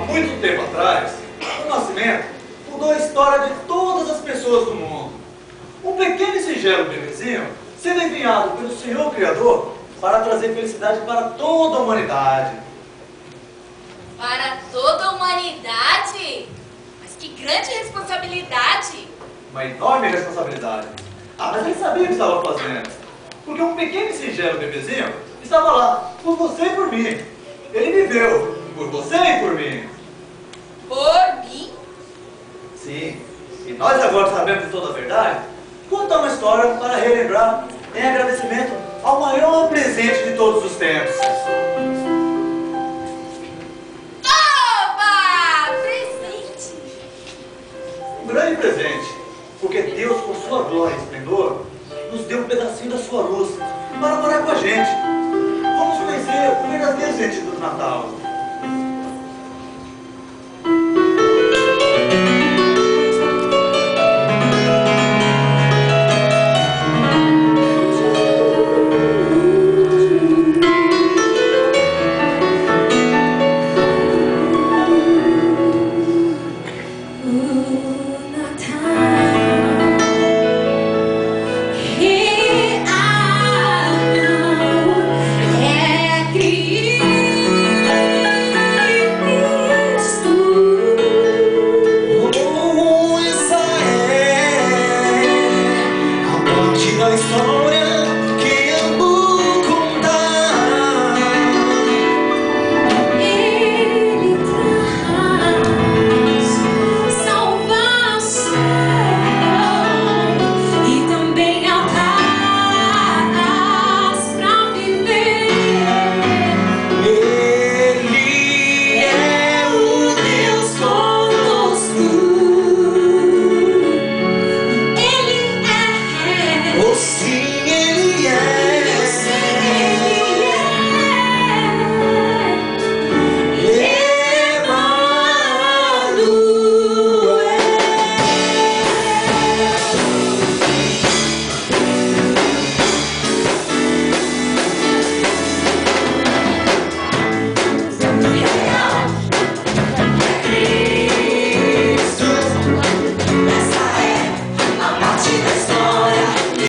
muito tempo atrás, o nascimento mudou a história de todas as pessoas do mundo. Um pequeno e singelo bebezinho sendo enviado pelo Senhor Criador para trazer felicidade para toda a humanidade. Para toda a humanidade? Mas que grande responsabilidade! Uma enorme responsabilidade. Mas ele sabia o que estava fazendo. Porque um pequeno e singelo bebezinho estava lá, por você e por mim. Ele viveu, por você e por mim. Por mim? Sim. E nós agora sabemos de toda a verdade, contar uma história para relembrar em agradecimento ao maior presente de todos os tempos. Oba! Presente! Um grande presente.